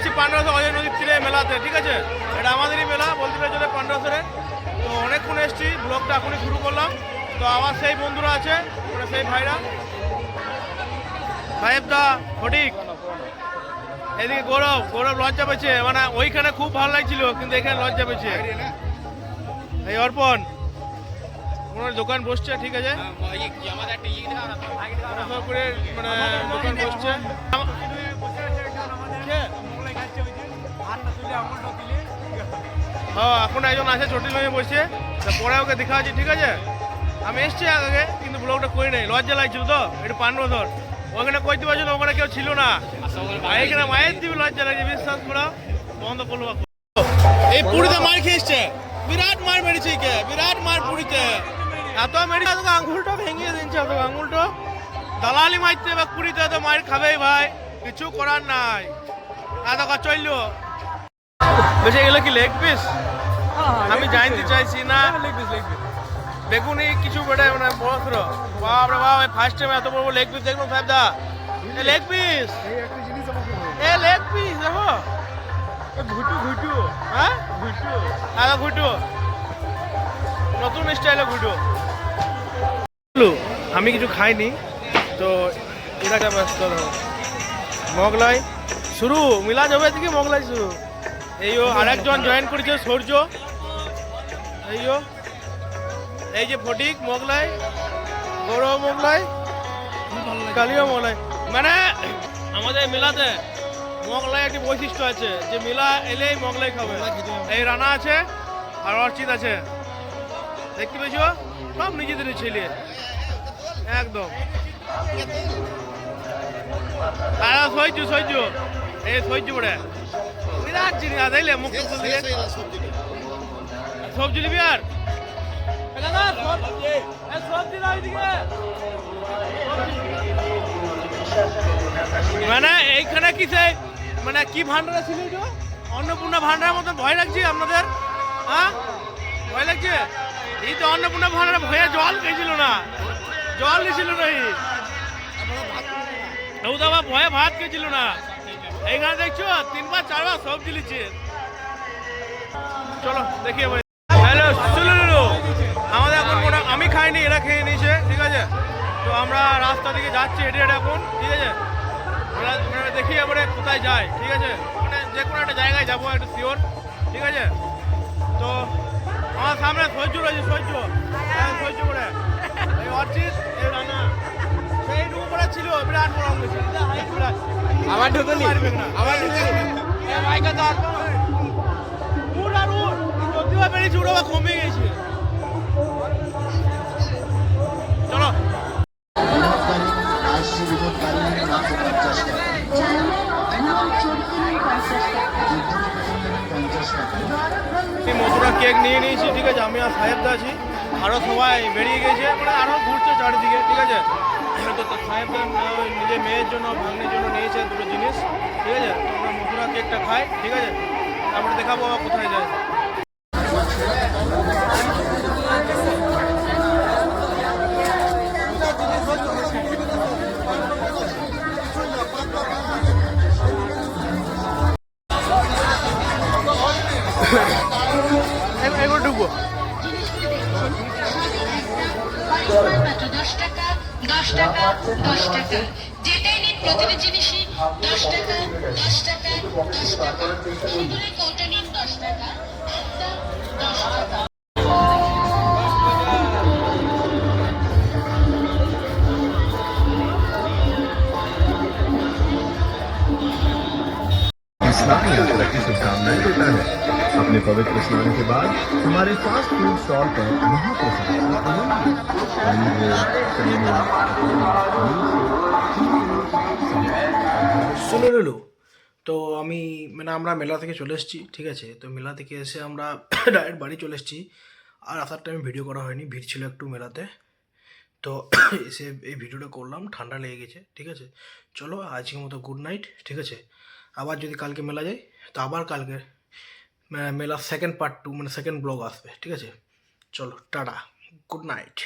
এসেছি পান্ডাসর অজয় নদীর তীরে মেলাতে, ঠিক আছে। এটা আমাদেরই মেলা বলতে পারে চলে পান্ডাসরে। তো অনেকক্ষণ এসেছি, ব্লগটা এখনই শুরু করলাম। তো আমার সেই বন্ধুরা আছে, সেই ভাইরা, সাহেব দা, ফটিক, এদিকে গৌরব। গৌরব লজ্জা পেয়েছে, মানে ওইখানে খুব ভালো লাগছিল কিন্তু এখানে লজ্জা পেয়েছে। এই অর্পণ ওনার দোকান বসছে, ঠিক আছে, মানে দোকান বসছে। হ্যাঁ, এখন একজন আছে চটিল হয়ে বসে, পরে ওকে দেখা আছে, ঠিক আছে। আমি এসছি আগে কিন্তু ব্লগটা করি নাই, লজ্জা লাগছিল তো। একটু পান্ডবধর ওখানে কইতে পারছিল, ওখানে কেউ ছিল না। এখানে মায়ের দিবি লজ্জা লাগছে, বিশ্বাস করো। বন্ধ করলো। এই পুরীতে মার খেয়েছে, বিরাট মার মেরেছে, বিরাট মার পুরীতে। এত মেরেছে তোকে আঙুলটা ভেঙে দিচ্ছে, তোকে আঙুলটা দালালি মারতে বা পুরীতে এত মার খাবেই ভাই, কিছু করার নাই। এত চললো বেশি গেলে কি লেগ পিস আমি জানতে চাইছি না। বেগুনি কিছু বেটে মানে বড় সড়ো, বাপরে বাপ, ফার্স্ট টাইম এত বড় লেগ পিস দেখলাম সাহেব দা। লেগ পিস, লেগ পিস দেখো, ঘুটু ঘুটু, হ্যাঁ ঘুটু, ঘুটু, নতুন স্টাইলে ঘুটু। আমি কিছু খাইনি তো এটাকে ব্যস্ত মগলাই শুরু, মিলা যাবে থেকে মগলাই শুরু। এইও আরেকজন জয়েন করেছে, সূর্য। এইও, এই যে ফটিক মোগলাই, গৌরব মোগলাই, কালিও মোগলাই। মানে আমাদের মেলাতে মোগলাই একটি বৈশিষ্ট্য আছে যে মেলা এলেই মোগলাই খাবে। এই রানা আছে আর অর্চিত আছে, দেখতে পেয়েছো, সব নিজেদের ছেলে একদম। সহ্য সহ্য, এই সহ্য করে বিরাট জিনিস আদাইলে মুখ দিলে সবজি নিবি। আর মানে এইখানে কি মানে কি ভান্ডার ছিল, অন্নপূর্ণা ভান্ডারের মতন ভয় লাগছে আপনাদের? হ্যাঁ, ভয় লাগছে? এই তো অন্নপূর্ণা ভান্ডারে ভয়ে জল খেয়েছিল না, জল দিছিল না, ভয়ে ভাত খেয়েছিল না। এইখানে দেখছো 3বার 4বার সবজি লিচ্ছে। চলো দেখি হ্যালো শুনুন, আমাদের এখন আমি খাইনি, এরা খেয়ে নিয়েছে, ঠিক আছে। তো আমরা রাস্তা দিকে যাচ্ছি হেঁটে হেঁটে এখন, ঠিক আছে। দেখি এবারে কোথায় যাই, ঠিক আছে, মানে যে কোনো একটা জায়গায় যাবো একটু শিওর, ঠিক আছে। তো আমার সামনে সহ্য রয়েছে, সহ্য করে এই অর্চিত, এই রানা, সেই রুম করে ছিল বিরাট বড় হয়েছে, আমার ঢুকলি, আমার যদিও বেরিয়েছে ওটা কমে গেছে। চলো মথুরা কেক নিয়ে নিয়েছি, ঠিক আছে। আমি আর সাহেবদা আছি, আরও সবাই বেরিয়ে গেছে, মানে আরও ঘুরছে চারিদিকে, ঠিক আছে। তো সাহেবদা নিজের মেয়ের জন্য, ভাগ্নের জন্য নিয়েছে দুটো জিনিস, ঠিক আছে। তো আমরা মথুরা কেকটা খাই, ঠিক আছে, তারপরে দেখাবো আবার কোথায় যায়। এবার ঢুকবো। 10 টাকা 10 টাকা 10 টাকা, যেটাই নিন প্রতিটি জিনিসই 10 টাকা 10 টাকা 10 টাকা। সুন্দরী কোনটা নিন 10 টাকা, একটা 10 টাকা। इस्लाम यात्रा की शुभकामनाएं देता है। अपने पवित्र स्नान के बाद हमारे फास्ट फूड स्टॉल पर महाप्रसाद का आनंद लें। पनीर रोल, कलीमा, শুনে রইলো। তো আমি মানে আমরা মেলা থেকে চলে এসেছি, ঠিক আছে। তো মেলা থেকে এসে আমরা ডাইরেক্ট বাড়ি চলে এসেছি, আর আসার টাইমে ভিডিও করা হয়নি, ভিড় ছিল একটু মেলাতে। তো এসে এই ভিডিওটা করলাম, ঠান্ডা লেগে গেছে, ঠিক আছে। চলো আজকের মতো গুড নাইট, ঠিক আছে। আবার যদি কালকে মেলা যাই তো আবার কালকে মেলা সেকেন্ড পার্ট 2 মানে সেকেন্ড ব্লগ আসবে, ঠিক আছে। চলো টাটা, গুড নাইট,